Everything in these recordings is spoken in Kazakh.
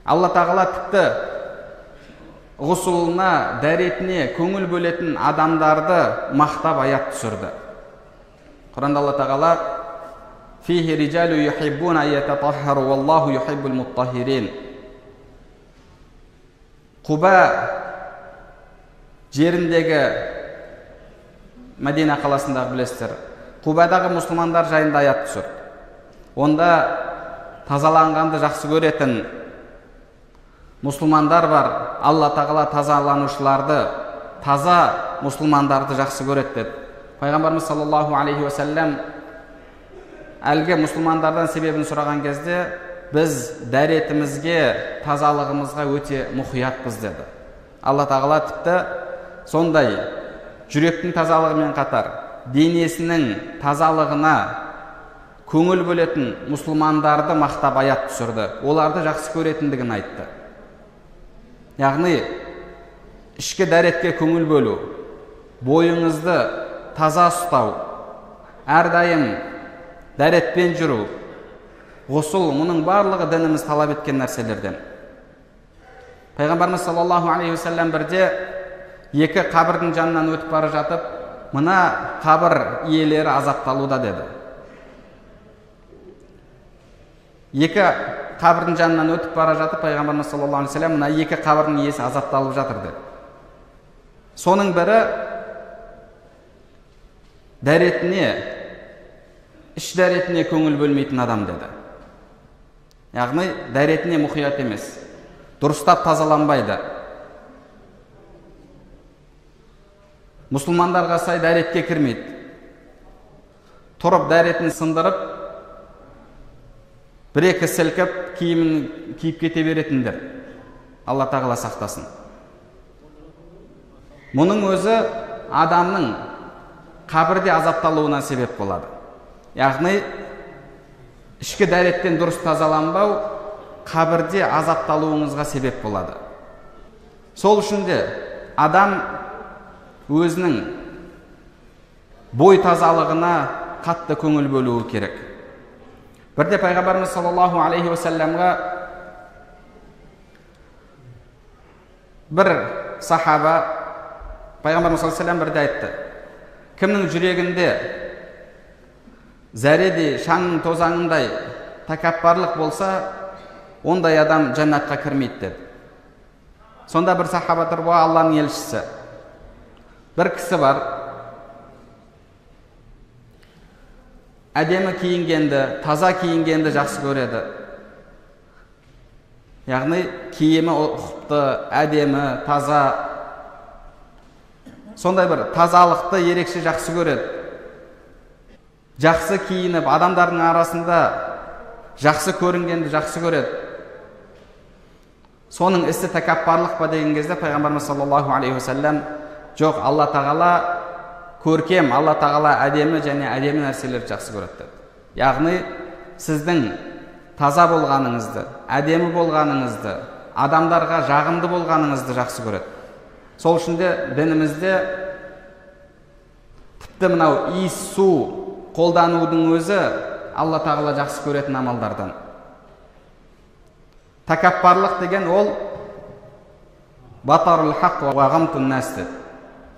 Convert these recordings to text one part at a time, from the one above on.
Алла тағала тіпті ғұсылына, дәретіне көңіл бөлетін адамдарды мақтап аят түсірді. Құранда Алла тағала «Фихи риджалу юхиббуна ятатаххару валлаху юхиббул муттахирин». Құба жеріндегі, Мәдина қаласындағы білесіздер, Құбадағы мұсылмандар жайында аят түсірді. Онда тазаланғанды жақсы көретін мұсылмандар бар. Алла тағала тазаланушыларды, таза мұсылмандарды жақсы көреді деді. Пайғамбарымыз саллаллаху алейхи уассалам әлгі мұсылмандардан себебін сұраған кезде біз дәретімізге, тазалығымызға өте мұқиятпыз деді. Алла тағала тіпті сондай жүректің тазалығымен қатар денесінің тазалығына көңіл бөлетін мұсылмандарды мақтап аят түсірді. Оларды жақсы көретіндігін айтты. Яғни ішкі дәретке көңіл бөлу, бойыңызды таза ұстау, әрдайым дәретпен жүру, ғұсыл, мұның барлығы дініміз талап еткен нәрселерден. Пайғамбарымыз саллаллаху алейхи уассалам бірде екі қабірдің жанынан өтіп бара жатып, мына қабір иелері азапталуда деді. Екі қабірдің жанынан өтіп бара жатып, Пайғамбарымыз саллаллаху алейхи уассалам мына екі қабірдің иесі азапталып жатыр деді. Соның бірі дәретіне, іш дәретіне көңіл бөлмейтін адам деді. Яғни дәретіне мұқият емес, дұрыстап тазаланбайды. Мұсылмандарға сай дәретке кірмейді. Тұрып дәретін сындырып, бір-екі сілкіп, киімін киіп кете беретіндер. Алла тағала сақтасын. Мұның өзі адамның қабірде азапталуына себеп болады. Яғни ішкі дәреттен дұрыс тазаланбау қабірде азапталуыңызға себеп болады. Сол үшін де адам өзінің бой тазалығына қатты көңіл бөлуі керек. Бірде Пайғамбарымыз саллаллаху алейхи уассаламға бір сахаба Пайғамбарымыз саллаллаху алейхи уассалам бірде айтты: кімнің жүрегінде зәредей, шаңның тозаңындай тәкаппарлық болса, ондай адам жәннатқа кірмейді деді. Сонда бір сахаба тұрып, Алланың елшісі, бір кісі бар, әдемі киінгенді, таза киінгенді жақсы көреді. Яғни киімі ұқыпты, әдемі, таза, сондай бір тазалықты ерекше жақсы көреді. Жақсы киініп, адамдардың арасында жақсы көрінгенді жақсы көреді. Соның ісі тәкаппарлық па деген кезде Пайғамбарымыз саллаллаху алейхи уассалам: жоқ, Алла тағала көркем, Алла тағала әдемі және әдемі нәрселерді жақсы көреді деді. Яғни сіздің таза болғаныңызды, әдемі болғаныңызды, адамдарға жағымды болғаныңызды жақсы көреді. Сол үшін де дінімізде тіпті мынау иіс су қолданудың өзі Алла тағала жақсы көретін амалдардан. Тәкаппарлық деген ол батарул хақ ва ғамтун нас деді.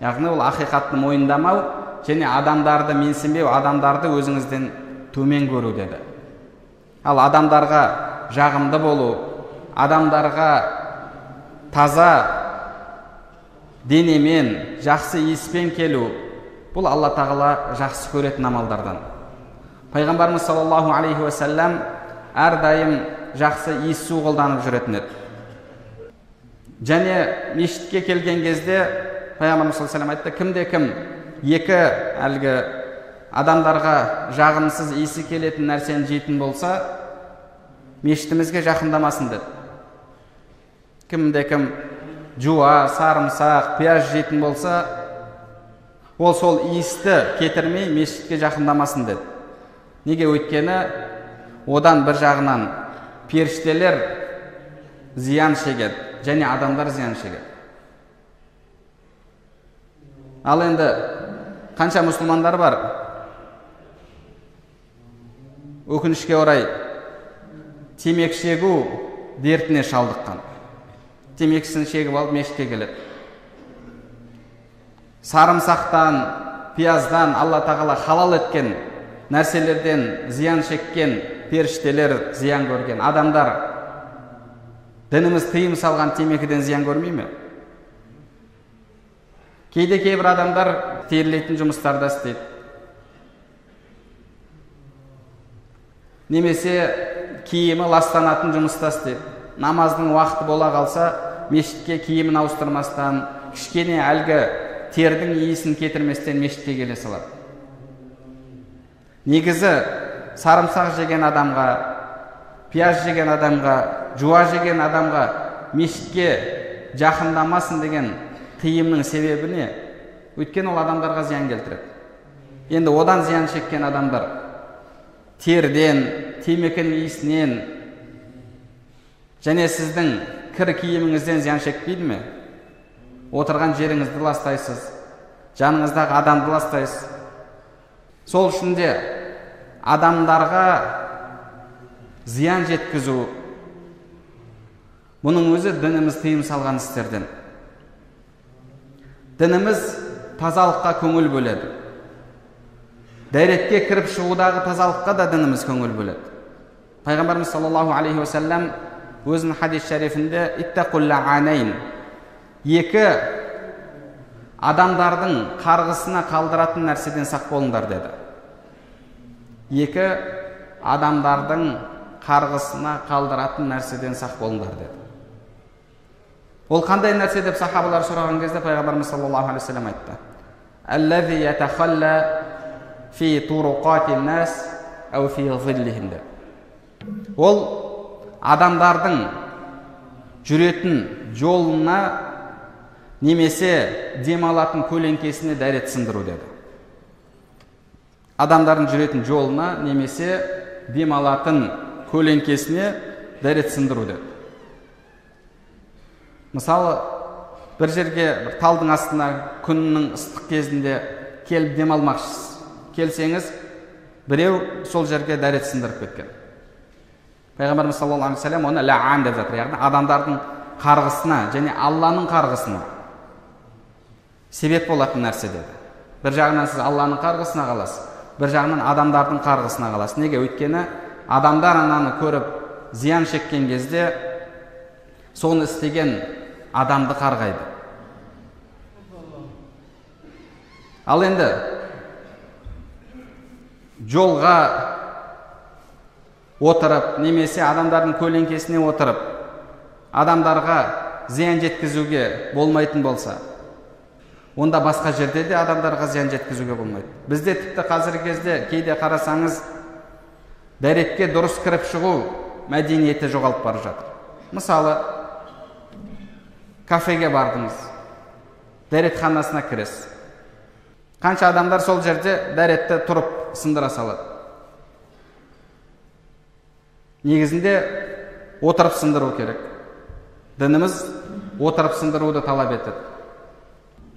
Яғни ол ақиқатты мойындамау және адамдарды менсінбеу, адамдарды өзіңізден төмен көру деді. Ал адамдарға жағымды болу, адамдарға таза денемен, жақсы иіспен келу, бұл Алла тағала жақсы көретін амалдардан. Пайғамбарымыз саллаллаху алейхи уассалам әрдайым жақсы иіс су қолданып жүретін еді. Және мешітке келген кезде Пайғамбарымыз саллаллаху алейхи уассалам айтты: кімде-кім екі әлгі адамдарға жағымсыз иісі келетін нәрсені жейтін болса, мешітімізге жақындамасын деді. Кімде-кім жуа, сарымсақ, пияз жейтін болса, ол сол иісті кетірмей мешітке жақындамасын деді. Неге? Өйткені одан бір жағынан періштелер зиян шегеді және адамдар зиян шегеді. Ал енді қанша мұсылмандар бар, өкінішке орай темекі шегу дертіне шалдыққан. Темекісін шегіп алып мешітке келеді. Сарымсақтан, пияздан Алла тағала халал еткен нәрселерден зиян шеккен періштелер зиян көрген. Адамдар, дініміз тыйым салған темекіден зиян көрмей ме? Кейде кейбір адамдар терілейтін жұмыстарда істейді. Немесе киімі ластанатын жұмыста істейді. Намаздың уақыты бола қалса, мешітке киімін ауыстырмастан, кішкене әлгі тердің иісін кетірместен мешітке келе салады. Негізі сарымсақ жеген адамға, пияз жеген адамға, жуа жеген адамға мешітке жақындамасын деген тыйымның себебі не? Өйткені ол адамдарға зиян келтіреді. Енді одан зиян шеккен адамдар терден, темекінің иісінен және сіздің кір киіміңізден зиян шекпейді ме? Отырған жеріңізді ластайсыз, жаныңыздағы адамды ластайсыз. Сол үшін де адамдарға зиян жеткізу, бұның өзі дініміз тыйым салған істерден. Дініміз тазалыққа көңіл бөледі. Дәретке кіріп шығудағы тазалыққа да дініміз көңіл бөледі. Пайғамбарымыз саллаллаху алейхи ва саллям өзінің хадис шарифінде иттақул лаанайн, екі адамдардың қарғысына қалдыратын нәрседен сақ болыңдар деді. Екі адамдардың қарғысына қалдыратын нәрседен сақ болыңдар деді. Ол қандай нәрсе деп сахабалар сұраған кезде пайғамбарымыз саллаллаху алейхи ва саллям айтты: аллази ятахалла фи туруқатин нас ау фи зиллихим. Ол адамдардың жүретін жолына немесе демалатын көлеңкесіне дәрет сындыру деді. Адамдардың жүретін жолына немесе демалатын көлеңкесіне дәрет сындыру деді. Мысалы, бір жерге талдың астына күннің ыстық кезінде келіп демалмақшысыз. Келсеңіз, біреу сол жерге дәрет сындырып кеткен. Пайғамбарымыз саллаллаху алейхи ва саллям оны лаан деп жатыр, яғни адамдардың қарғысына және Алланың қарғысына себеп болатын нәрсе деді. Бір жағынан сіз Алланың қарғысына қаласыз, бір жағынан адамдардың қарғысына қаласыз. Неге? Өйткені адамдар ананы көріп зиян шеккен кезде соны істеген адамды қарғайды. Ал енді жолға отырып, немесе адамдардың көлеңкесіне отырып, адамдарға зиян жеткізуге болмайтын болса, онда басқа жерде де адамдарға зиян жеткізуге болмайды. Бізде тіпті қазіргі кезде кейде қарасаңыз, дәретке дұрыс кіріп шығу мәдениеті жоғалып бара жатыр. Мысалы, кафеге бардыңыз, дәретханасына кіресіз. Қанша адамдар сол жерде дәретті тұрып сындыра салады. Негізінде отырып сындыру керек. Дініміз отырып сындыруды талап етеді.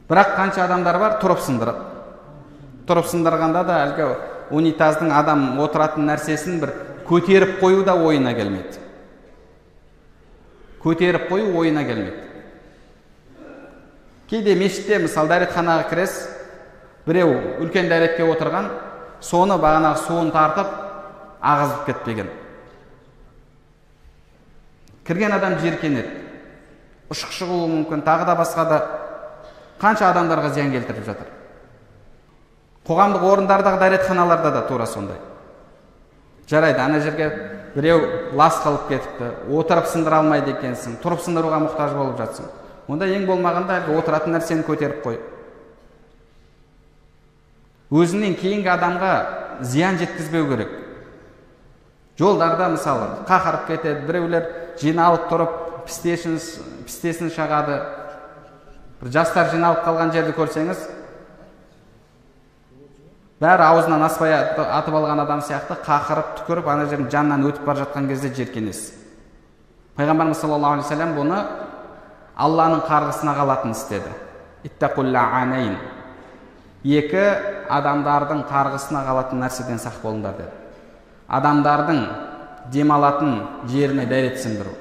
Бірақ қанша адамдар бар, тұрып сындырады. Тұрып сындырғанда да әлгі унитаздың адам отыратын нәрсесін бір көтеріп қою да ойына келмейді. Көтеріп қою ойына келмейді. Кейде мешітте, мысалы, дәретханаға кіресіз, біреу үлкен дәретке отырған, соны бағанағы суын тартып ағызып кетпеген. Кірген адам жиіркенеді, ұшық шығуы мүмкін, тағы да басқа да қанша адамдарға зиян келтіріп жатыр. Қоғамдық орындардағы дәретханаларда да тура сондай. Жарайды, ана жерге біреу лас қылып кетіпті, отырып сындыра алмайды екенсің, тұрып сындыруға мұқтаж болып жатсың. Онда ең болмағанда отыратын нәрсені көтеріп қой. Өзінен кейінгі адамға зиян жеткізбеу керек. Жолдарда мысалы қақырып кетеді, біреулер жиналып тұрып пістесін шағады. Бір жастар жиналып қалған жерді көрсеңіз, бәрі аузынан аспай атып алған адам сияқты қақырып түкіріп, ана жердің жанынан өтіп бара жатқан кезде жеркенесіз. Пайғамбарымыз саллаллаху алейхи ва саллям бұны Алланың қарғысына қалатын істеді. Иттақул лаанайн. Екі адамдардың қарғысына қалатын нәрседен сақ болыңдар деді. Адамдардың демалатын жеріне дәрет сындыру.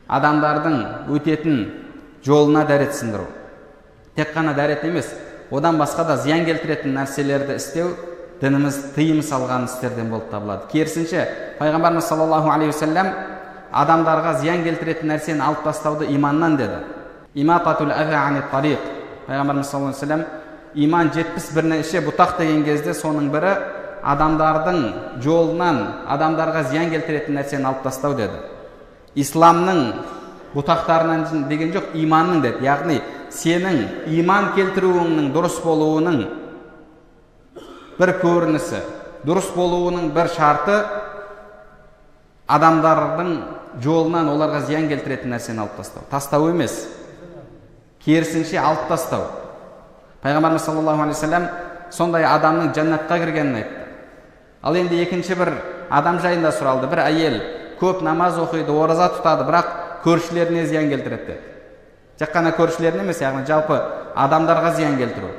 адамдардың өтетін жолына дәрет сындыру. Тек қана дәрет емес, одан басқа да зиян келтіретін нәрселерді істеу дініміз тыйым салған істерден болып табылады. Керісінше, пайғамбарымыз саллаллаху алейхи вассалам адамдарға зиян келтіретін нәрсені алып тастауды иманнан деді. Имататул аза анит тариқ. Пайғамбарымыз саллаллаху алейхи вассалам иман 71 неше бұтақ деген кезде соның бірі адамдардың жолынан адамдарға зиян келтіретін нәрсені алып тастау деді. Исламның бұтақтарынан деген жоқ, иманның деді. Яғни сенің иман келтіруіңнің дұрыс болуының бір көрінісі, дұрыс болуының бір шарты адамдардың жолынан оларға зиян келтіретін нәрсені алып тастау. Тастау емес, керісінше алып тастау. Пайғамбарымыз саллаллаху алейхи вассалам сондай адамның жәннатқа кіргенін айтты. Ал енді екінші бір адам жайында сұралды. Бір әйел көп намаз оқиды, ораза тұтады, бірақ көршілеріне зиян келтіреді. Тек қана көршілеріне емес, яғни жалпы адамдарға зиян келтіру,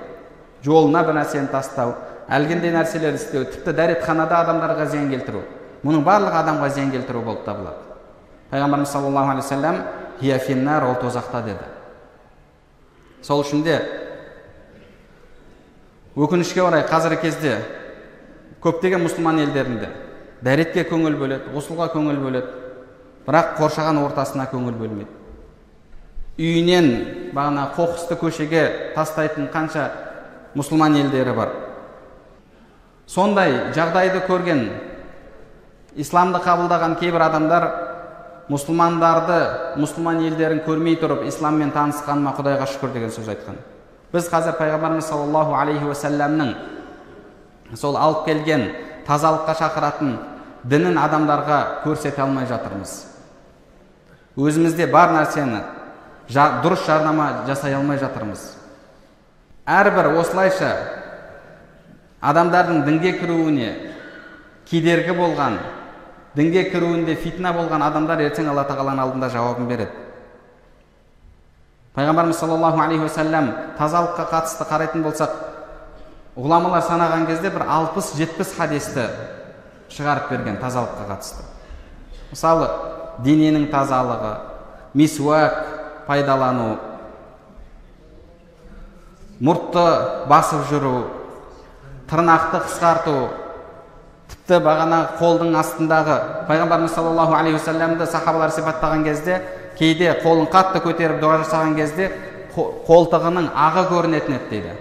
жолына бір нәрсені тастау, әлгіндей нәрселер істеу, тіпті дәретханада адамдарға зиян келтіру. Мұның барлығы адамға зиян келтіру болып табылады. Пайғамбарымыз саллаллаху алейхи вассалам хия финнар, ол тозақта деді. Сол үшін де өкінішке орай қазіргі кезде көптеген мұсылман елдерінде дәретке көңіл бөледі, ғұсылға көңіл бөледі, бірақ қоршаған ортасына көңіл бөлмейді. Үйінен бағана қоқысты көшеге тастайтын қанша мұсылман елдері бар. Сондай жағдайды көрген, исламды қабылдаған кейбір адамдар мұсылмандарды, мұсылман елдерін көрмей тұрып, исламмен танысқаныма Құдайға шүкір деген сөз айтқан. Біз қазір пайғамбарымыз саллаллаху алейхи вассаламның сол алып келген тазалыққа шақыратын дінін адамдарға көрсете алмай жатырмыз. Өзімізде бар нәрсені дұрыс жарнама жасай алмай жатырмыз. Әрбір осылайша адамдардың дінге кіруіне кедергі болған, дінге кіруінде фитна болған адамдар ертең Алла тағаланың алдында жауабын береді. Пайғамбарымыз саллаллаху алейхи вассалам тазалыққа қатысты қарайтын болсақ, ғұламалар санаған кезде бір 60-70 хадисті шығарып берген тазалыққа қатысты. Мысалы, дененің тазалығы, мисуак пайдалану, мұртты басып жүру, тырнақты қысқарту, тіпті бағана қолдың астындағы, пайғамбарымыз саллаллаху алейхи вассаламды сахабалар сипаттаған кезде, кейде қолын қатты көтеріп дұға жасаған кезде қолтығының ағы көрінетін еді дейді.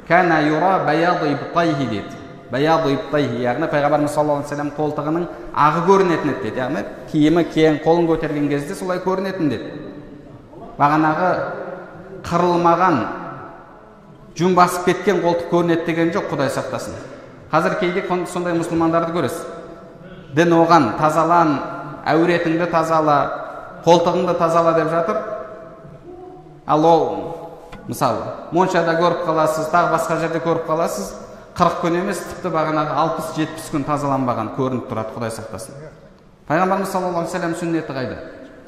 Кана юра баяду ибтайхи дейді. Баяду ибтайхи, яғни пайғамбарымыз саллаллаху алейхи вассалам қолтығының ағы көрінетін еді дейді. Яғни киімі кең, қолын көтерген кезде солай көрінетін деді. Бағанағы қырылмаған, жүн басып кеткен қолтық көрінеді деген жоқ, Құдай сақтасын. Қазір кейде сондай мұсылмандарды көресіз. Дін оған тазалан, әуретіңді тазала, қолтығыңды тазала деп жатыр. Ал ол, мысалы, моншада көріп қаласыз, тағы басқа жерде көріп қаласыз, 40 күн емес, тіпті бағанағы 60-70 күн тазаланбаған көрініп тұрады, Құдай сақтасын. Пайғамбарымыз саллаллаху алейхи вассалам сүннеті қайда?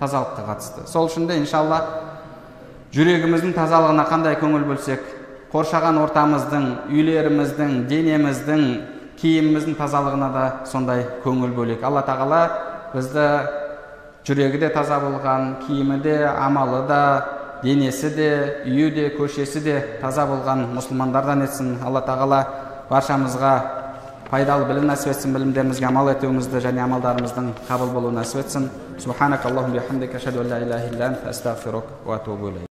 Тазалыққа қатысты. Сол үшін де иншалла жүрегіміздің тазалығына қандай көңіл бөлсек, қоршаған ортамыздың, үйлеріміздің, денеміздің, киіміміздің тазалығына да сондай көңіл бөлек. Алла тағала бізді жүрегі де таза болған, киімі де, амалы да, денесі де, үйі де, көшесі де таза болған мұсылмандардан етсін. Алла тағала баршамызға пайдалы білім нәсіп етсін, білімдерімізге амал етуімізді және амалдарымыздың қабыл болуын нәсіп етсін. Субханак Аллахумма бихамдика, ашһаду ан ла илаха илля анта, астағфирук ва атубу илейк.